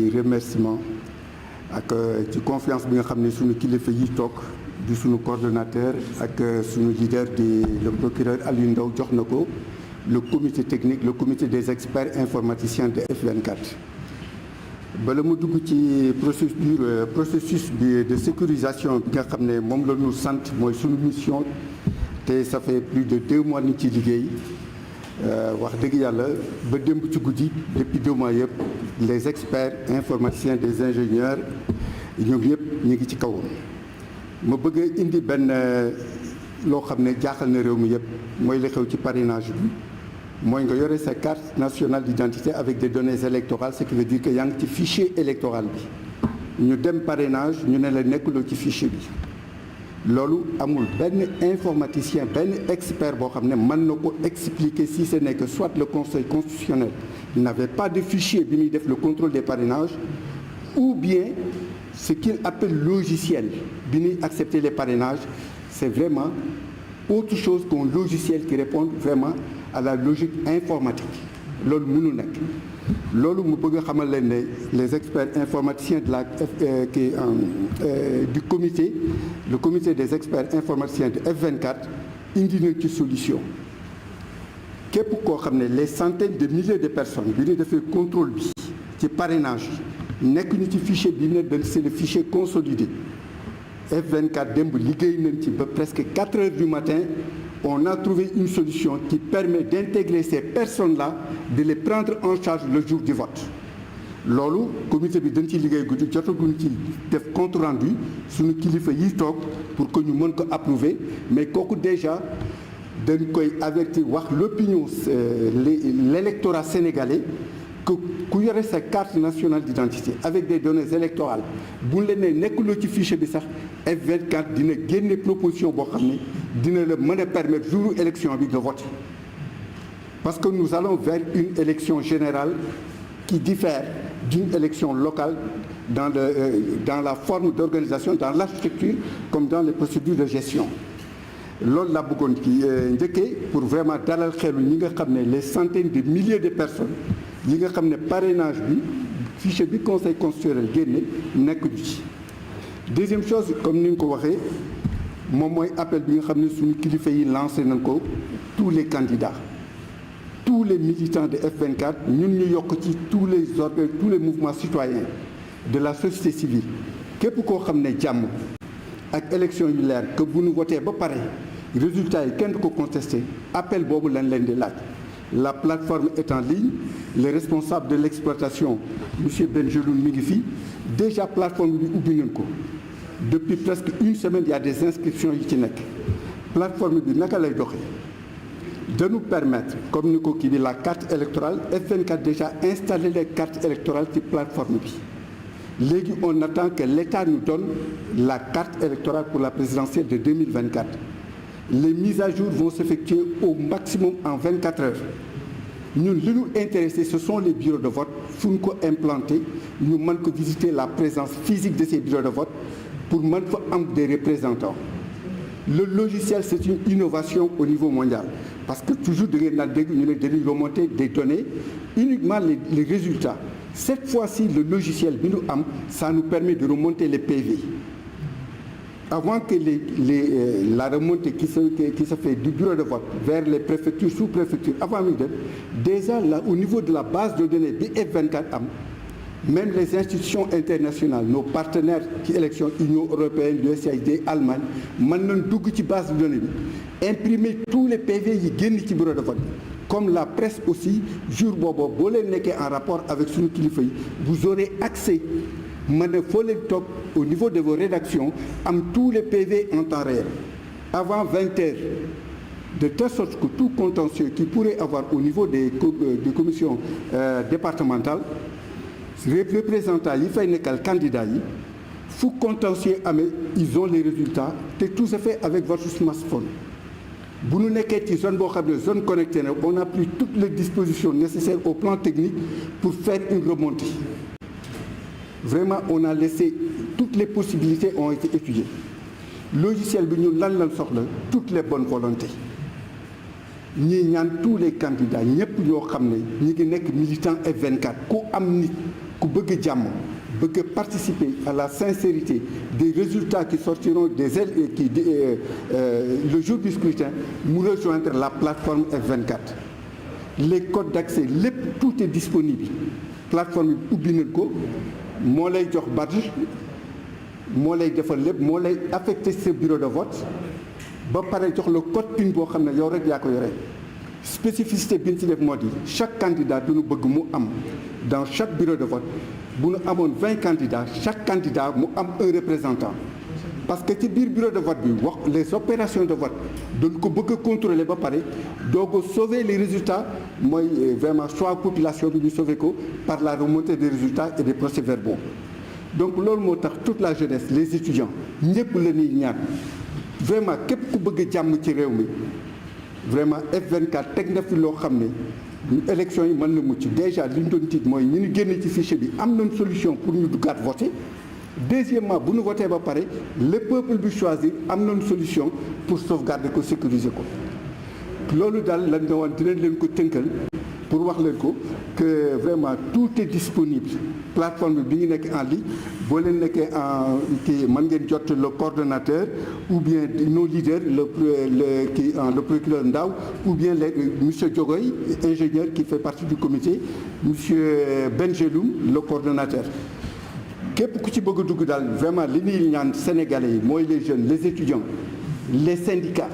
remerciement ak ci confiance bi nga xam ne suñu kilifa yi toog di suñu coordonnateur ak suñu leader di le procureur Aliou Ndao jox na ko le comité technique le comité des experts informaticiens de F24. bala mu dugg ci processus bi de sécurisation bi nga xam ne moom la ñu sant mooy suñu mission te ça fait plus de 2 mois ni ci liggéey wax dëgg yàlla ba démb ci guddi depuis 2 mois yëpp les experts informaticiens des ingénieurs ñoom yëpp ñu ngi ci kawam. ma bëgg a indi benn loo xam ne jaaxal na réew mi yëpp mooy li xew ci parrainage bi mooy nga yore sa carte nationale d'identité avec des données électorales ce qui veut dire que yaa ngi ci fichier électoral bi ñu dem parrainage ñu ne la nekkuloo ci fichier bi. loolu amul benn informaticien benn expert boo xam ne mën na ko expliquer si ce n'est que soit le conseil constitutionnel n'avait pas de fichier bi muy def le contrôle des parrainages ou bien ce qu'il appelle logiciel bi ñuy accepter les parrainages c'est vraiment autre chose qu'un logiciel qui répond vraiment à la logique informatique loolu mënu nekk. loolu mu bëgg a xamal leen ne les experts informaticiens de la du comité le comité des experts informaticiens de F24 indi nañ ci solution képp koo xam ne les centaines de milliers de personnes bi ñu defee contrôle bi ci parrainage nekk ñu ci fichier bi ne c'est le fichier consolidé F24 démb liggéey nañ ci ba presque 4 heures du matin. On a trouvé une solution qui permet d'intégrer ces personnes-là, de les prendre en charge le jour du vote. loolu comité bi dañ ci liggéey guddi jotaguñ ci def compte rendu suñu kilifa yi toog pour que ñu mën ko approuver mais kooku déjà dañ koy avertir wax l'opinion l'électorat sénégalais que ku yore sa carte nationale d'identité avec des données électorales bu leen ne nekkuloo ci fichier bi sax F24 dina génne proposition boo xam ne dina la mën a permettre jour élection bi de voter parce que nous allons vers une élection générale qui diffère d'une élection locale dans la forme d'organisation dans l'architecture comme dans les procédures de gestion loolu laa bëggoon ki njëkkee pour vraiment dalal xelu ñi nga xam ne les centaines de milliers de personnes yi nga xam ne parrainage bi fichier bi conseil constitutionnel génne nekk ju ci. deuxième chose comme ni nga ko waxee moom mooy appel bi nga xam ne suñu kilifa yi lancé nañ ko tous les candidats tous les militants de F24 ñun ñu yokk ci tous les mouvements citoyens de la société civile képp koo xam ne jàmm ak élection yu leer que bu ñu voté ba pare résultat yi kenn du ko contesté appel boobu lañ leen di laaj. La plateforme est en ligne le responsable de l'exploitation monsieur Benjeloun mi ngi fi déjà plateforme bi ubbi nañ ko depuis presque une semaine il y a des inscriptions yi ci nekk plateforme bi naka lay doxee dañu permettre comme ni ko kii bi la carte électorale F24 déjà installé les cartes électorales ci plateforme bi léegi on attend que l'État nous donne la carte électorale pour la présidentielle de 2024. Les mises à jour vont s'effectuer au maximum en 24 heures ñun li ñu intéressé ce sont les bureaux de vote fu ñu ko implanter ñu mën ko visiter la présence physique de ces bureaux de vote pour mën fa am des représentants. Le logiciel c'est une innovation au niveau mondial parce que toujours da ngeen naan dégg ñu ne dañuy remonter des données uniquement les résultats cette fois-ci le logiciel bi ñu am ça nous permet de remonter les PV. Avant que la remontée qui se fait du bureau de vote vers les préfectures sous-préfectures avant mi def déjà là au niveau de la base de données bi F24 am même les institutions internationales nos partenaires ci élection Union européenne USAID Allemagne mën nañ dugg ci base de données bi imprimer tous les PV yi génn ci bureau de vote comme la presse aussi jour boobu boo leen nekkee en rapport avec suñu kilifa yi vous aurez accès mën na foo leen toog au niveau de vos rédactions am tous les PV en temps réel avant 20 heures de telle sorte que tout contentieux qui pourrait avoir au niveau des commissions départementales représentants yi fay nekkal candidats yi fu contentieux amee ils ont les résultats te tout se fait avec votre smartphone bu ñu nekkee ci zone boo xam ne zone connectée na on a pris toutes les dispositions nécessaires au plan technique pour faire une remontée. Vraiment on a laissé toutes les possibilités ont été étudiées logiciel bi ñun lan lañ soxla toutes les bonnes volontés ñii ñaan tous les candidats ñëpp ñoo xam ne ñi ngi nekk militant F24 ku am nit ku bëgg jàmm bëgg participer à la sincérité des résultats qui sortiront le jour du scrutin mu rejoindre la plateforme F24. Les codes d'accès lépp tout est disponible plateforme bi ubbi nañ ko moo lay jox badge moo lay defal lépp moo lay affecté ce bureau de vote ba pare jox le code PIN boo xam ne yow rek yaa ko yore. Spécificité bi ñu ci def moo di chaque candidat du ñu bëgg mu am dans chaque bureau de vote bu ñu amoon 20 candidats chaque candidat mu am un représentant parce que ci biir bureau de vote bi wax les opérations de vote dañ ko bëgg a contrôler ba pare doog a sauver les résultats mooy vraiment choix population bi ñu sauver ko par la remontée des résultats et des procès-verbaux. Donc loolu moo tax toute la jeunesse les étudiants ñëpp la ñuy ñaan vraiment képp ku bëgg jàmm ci réew mi. Vraiment F24 teg na fi loo xam ne élection yi mën na mucc déjà li ñu doon tiit mooy ñu ñu génne ci fichier bi am nañ solution pour ñu duggaat voter. Deuxièmement bu ñu voté ba pare le peuple bi choisir am nañ solution pour sauvegarder ko sécuriser ko loolu daal lañ ne woon dinañ leen ko tënkal pour wax leen ko que vraiment tout est disponible plateforme bi ngi nekk en ligne boo leen nekkee en kii mën ngeen jot le coordonnateur ou bien nos leaders le procureur Ndaw ou bien monsieur Diogoy ingénieur qui fait partie du comité monsieur Benjeloum le coordonnateur. Képp ku ci bëgg a dugg daal vraiment li ñuy ñaan sénégalais yi mooy les jeunes les étudiants les syndicats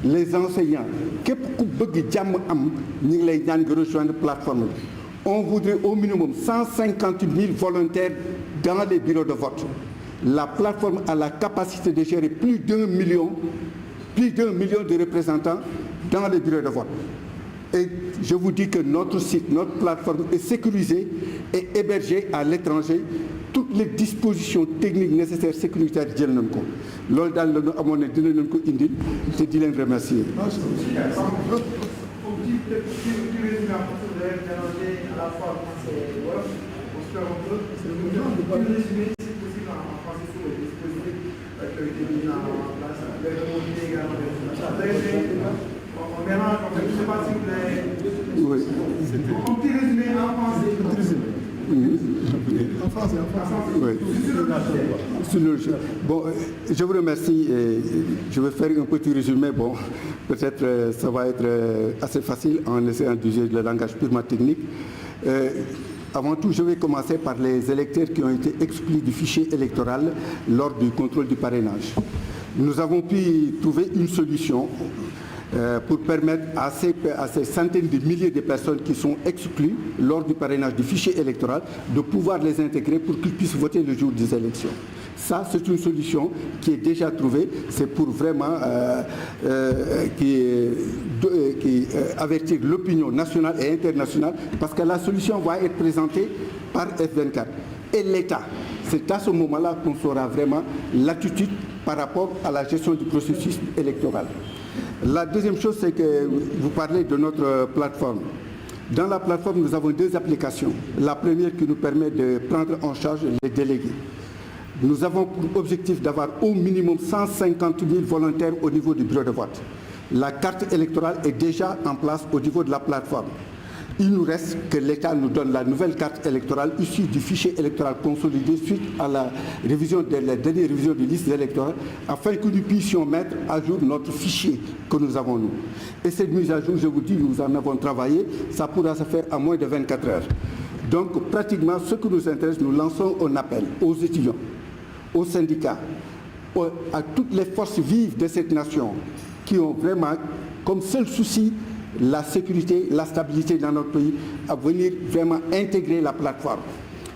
les enseignants képp ku bëgg jàmm am ñu ngi lay ñaan nga rejoindre plateforme bi. On voudrait au minimum 150 000 volontaires dans les bureaux de vote. La plateforme a la capacité de gérer plus d'un million de représentants dans les bureaux de vote. Et je vous dis que notre site, notre plateforme est sécurisée et hébergée à l'étranger. Toutes les dispositions techniques nécessaires sécuritaires jël nañ ko loolu daal la ñu amoon ne dina leen ko indil te di leen remercier. Oui. Un petit résumé en français. En français. Oui. Bon, je vous remercie et je vais faire un petit résumé. Bon, peut-être ça va être assez facile en essayant d'utiliser le langage purement technique. Avant tout, je vais commencer par les électeurs qui ont été exclus du fichier électoral lors du contrôle du parrainage. Nous avons pu trouver une solution pour permettre à ces centaines de milliers de personnes qui sont exclues lors du parrainage du fichier électoral de pouvoir les intégrer pour qu'ils puissent voter le jour des élections. Ça, c'est une solution qui est déjà trouvée. C'est pour vraiment avertir l'opinion nationale et internationale parce que la solution va être présentée par F24 et l'État. C'est à ce moment-là qu'on saura vraiment l'attitude par rapport à la gestion du processus électoral. La deuxième chose, c'est que vous parlez de notre plateforme. Dans la plateforme, nous avons deux applications. La première qui nous permet de prendre en charge les délégués. Nous avons pour objectif d'avoir au minimum 150 000 volontaires au niveau du bureau de vote. La carte électorale est déjà en place au niveau de la plateforme. Il nous reste que l'État nous donne la nouvelle carte électorale issue du fichier électoral consolidé suite à la dernière révision des listes électorales afin que nous puissions mettre à jour notre fichier que nous avons nous. Et cette mise à jour, je vous dis, nous en avons travaillé, ça pourra se faire à moins de 24 heures. Donc pratiquement ce qui nous intéresse, nous lançons un appel aux étudiants, aux syndicats, à toutes les forces vives de cette nation qui ont vraiment comme seul souci la sécurité, la stabilité dans notre pays, à venir vraiment intégrer la plateforme.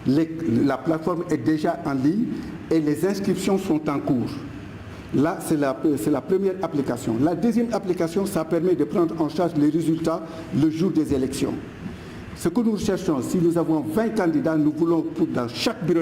La plateforme est déjà en ligne et les inscriptions sont en cours. Là, c'est la première application. La deuxième application, ça permet de prendre en charge les résultats le jour des élections. Ce que nous recherchons, si nous avons 20 candidats, nous voulons dans chaque bureau